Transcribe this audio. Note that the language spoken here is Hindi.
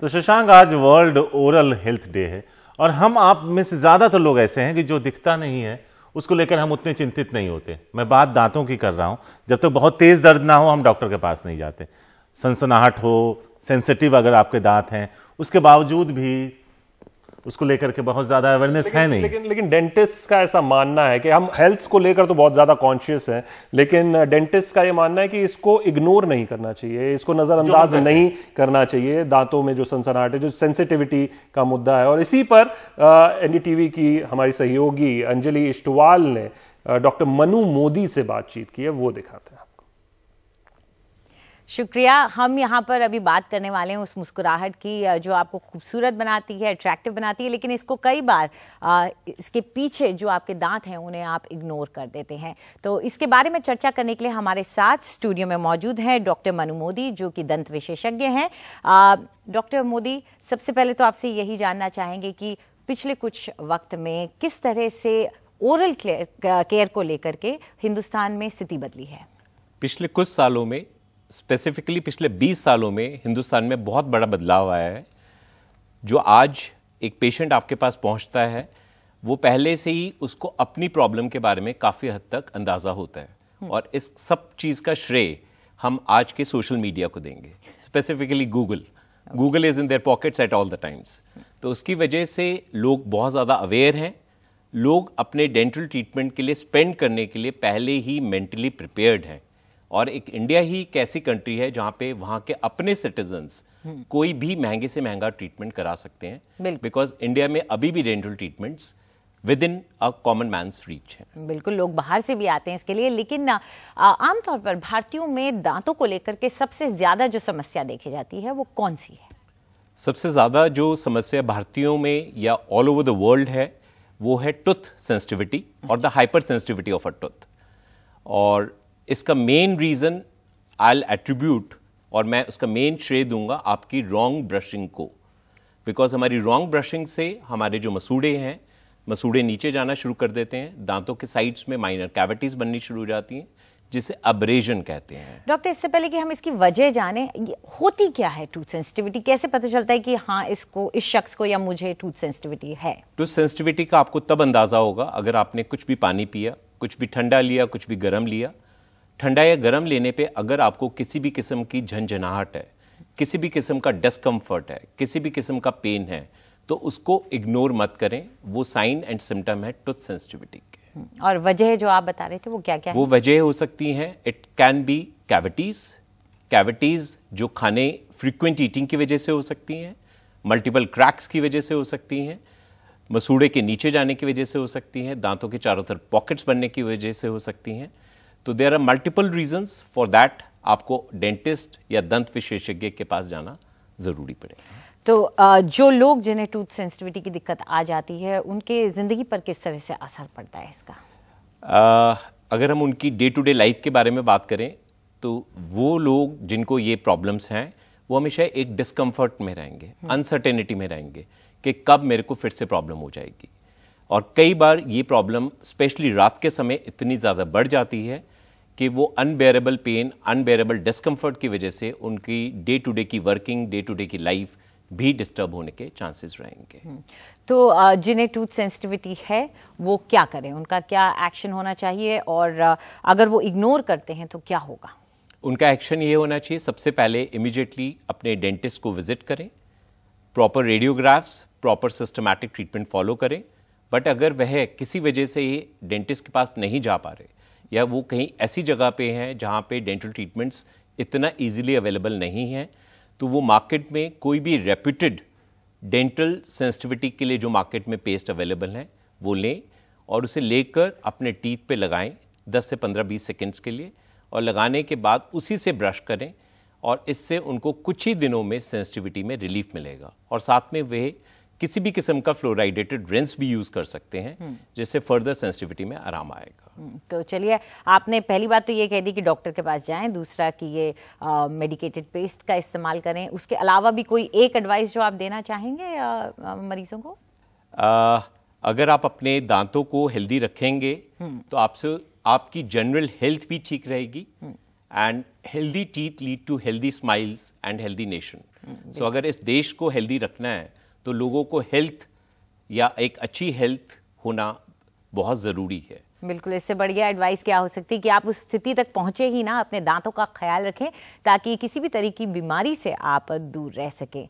तो शशांक, आज वर्ल्ड ओरल हेल्थ डे है और हम आप में से ज्यादातर लोग ऐसे हैं कि जो दिखता नहीं है उसको लेकर हम उतने चिंतित नहीं होते। मैं बात दांतों की कर रहा हूं। जब तक बहुत तेज दर्द ना हो हम डॉक्टर के पास नहीं जाते। सनसनाहट हो, सेंसिटिव अगर आपके दांत हैं, उसके बावजूद भी उसको लेकर के बहुत ज्यादा अवेयरनेस है नहीं। लेकिन डेंटिस्ट का ऐसा मानना है कि हम हेल्थ को लेकर तो बहुत ज्यादा कॉन्शियस हैं, लेकिन डेंटिस्ट का ये मानना है कि इसको इग्नोर नहीं करना चाहिए, इसको नजरअंदाज नहीं करना चाहिए। दांतों में जो सनसनाहट है, जो सेंसिटिविटी का मुद्दा है, और इसी पर एनडीटीवी की हमारी सहयोगी अंजलि इष्टवाल ने डॉक्टर मनु मोदी से बातचीत की है, वो दिखाते हैं। शुक्रिया। हम यहाँ पर अभी बात करने वाले हैं उस मुस्कुराहट की जो आपको खूबसूरत बनाती है, अट्रैक्टिव बनाती है, लेकिन इसको कई बार इसके पीछे जो आपके दांत हैं उन्हें आप इग्नोर कर देते हैं। तो इसके बारे में चर्चा करने के लिए हमारे साथ स्टूडियो में मौजूद हैं डॉक्टर मनु मोदी, जो कि दंत विशेषज्ञ हैं। डॉक्टर मोदी, सबसे पहले तो आपसे यही जानना चाहेंगे कि पिछले कुछ वक्त में किस तरह से ओरल केयर को लेकर के हिंदुस्तान में स्थिति बदली है? पिछले कुछ सालों में, स्पेसिफिकली पिछले 20 सालों में हिंदुस्तान में बहुत बड़ा बदलाव आया है। जो आज एक पेशेंट आपके पास पहुंचता है, वो पहले से ही उसको अपनी प्रॉब्लम के बारे में काफ़ी हद तक अंदाज़ा होता है, और इस सब चीज़ का श्रेय हम आज के सोशल मीडिया को देंगे, specifically Google is in their pockets at all the times. तो उसकी वजह से लोग बहुत ज़्यादा अवेयर हैं। लोग अपने डेंटल ट्रीटमेंट के लिए स्पेंड करने के लिए पहले ही मेंटली प्रिपेयर्ड हैं। और एक इंडिया ही एक ऐसी कंट्री है जहां पे वहां के अपने सिटीजन्स कोई भी महंगे से महंगा ट्रीटमेंट करा सकते हैं, बिकॉज इंडिया में अभी भी dental treatments within a common man's reach है। बिल्कुल, लोग बाहर से भी आते हैं इसके लिए, लेकिन आमतौर पर भारतीयों में दांतों को लेकर के सबसे ज्यादा जो समस्या देखी जाती है वो कौन सी है? सबसे ज्यादा जो समस्या भारतीयों में या ऑल ओवर द वर्ल्ड है वो है टूथ सेंसिटिविटी और the hyper sensitivity of a tooth. और इसका मेन रीजन आई एट्रीब्यूट, और मैं उसका मेन श्रेय दूंगा आपकी रॉन्ग ब्रशिंग को। बिकॉज हमारी रॉन्ग ब्रशिंग से हमारे जो मसूड़े हैं, मसूड़े नीचे जाना शुरू कर देते हैं, दांतों के साइड्स में माइनर कैविटीज बननी शुरू हो जाती हैं, जिसे अब्रेजन कहते हैं। डॉक्टर, इससे पहले कि हम इसकी वजह जाने, होती क्या है टूथ सेंसिटिविटी? कैसे पता चलता है कि हाँ इसको, इस शख्स को या मुझे टूथ सेंसिटिविटी है? टूथ सेंसिटिविटी का आपको तब अंदाजा होगा अगर आपने कुछ भी पानी पिया, कुछ भी ठंडा लिया, कुछ भी गर्म लिया। ठंडा या गर्म लेने पे अगर आपको किसी भी किस्म की झंझनाहट है, किसी भी किस्म का डिस्कम्फर्ट है, किसी भी किस्म का पेन है, तो उसको इग्नोर मत करें। वो साइन एंड सिम्टम है टूथ सेंसिटिविटी के। और वजह जो आप बता रहे थे वो क्या क्या है? वो वजह हो सकती हैं, इट कैन बी कैविटीज जो खाने फ्रीक्वेंट ईटिंग की वजह से हो सकती हैं, मल्टीपल क्रैक्स की वजह से हो सकती हैं, मसूड़े के नीचे जाने की वजह से हो सकती हैं, दांतों के चारों तरफ पॉकेट्स बनने की वजह से हो सकती हैं। तो there are multiple reasons for that. आपको डेंटिस्ट या दंत विशेषज्ञ के पास जाना जरूरी पड़ेगा। तो जो लोग जिन्हें टूथ सेंसिटिविटी की दिक्कत आ जाती है, उनके जिंदगी पर किस तरह से असर पड़ता है इसका? अगर हम उनकी डे टू डे लाइफ के बारे में बात करें, तो वो लोग जिनको ये प्रॉब्लम्स हैं वो हमेशा एक डिस्कम्फर्ट में रहेंगे, अनसर्टेनिटी में रहेंगे कि कब मेरे को फिर से प्रॉब्लम हो जाएगी। और कई बार ये प्रॉब्लम स्पेशली रात के समय इतनी ज़्यादा बढ़ जाती है कि वो अनबेरेबल पेन, अनबेरेबल डिस्कम्फर्ट की वजह से उनकी डे टू डे की वर्किंग, डे टू डे की लाइफ भी डिस्टर्ब होने के चांसेस रहेंगे। तो जिन्हें टूथ सेंसिटिविटी है वो क्या करें? उनका क्या एक्शन होना चाहिए? और अगर वो इग्नोर करते हैं तो क्या होगा? उनका एक्शन ये होना चाहिए, सबसे पहले इमीडिएटली अपने डेंटिस्ट को विजिट करें, proper radiographs, proper systematic treatment follow करें। बट अगर वह किसी वजह से ही डेंटिस्ट के पास नहीं जा पा रहे, या वो कहीं ऐसी जगह पे हैं जहाँ पे डेंटल ट्रीटमेंट्स इतना इजीली अवेलेबल नहीं है, तो वो मार्केट में कोई भी रेप्यूटेड डेंटल सेंसिटिविटी के लिए जो मार्केट में पेस्ट अवेलेबल हैं वो लें, और उसे लेकर अपने टीथ पे लगाएं 10 से 15-20 सेकेंड्स के लिए, और लगाने के बाद उसी से ब्रश करें, और इससे उनको कुछ ही दिनों में सेंसिटिविटी में रिलीफ मिलेगा। और साथ में वे किसी भी किस्म का फ्लोराइडेटेड रिंस भी यूज कर सकते हैं, जिससे फर्दर सेंसिटिविटी में आराम आएगा। तो चलिए, आपने पहली बात तो ये कह दी कि डॉक्टर के पास जाएं, दूसरा कि ये मेडिकेटेड पेस्ट का इस्तेमाल करें। उसके अलावा भी कोई एक एडवाइस जो आप देना चाहेंगे मरीजों को? अगर आप अपने दांतों को हेल्दी रखेंगे तो आपसे आपकी जनरल हेल्थ भी ठीक रहेगी, and healthy teeth lead to healthy smiles and healthy nation. So अगर इस देश को हेल्दी रखना है तो लोगों को हेल्थ या एक अच्छी हेल्थ होना बहुत ज़रूरी है। बिल्कुल, इससे बढ़िया एडवाइस क्या हो सकती है कि आप उस स्थिति तक पहुंचे ही ना, अपने दांतों का ख्याल रखें ताकि किसी भी तरह की बीमारी से आप दूर रह सकें।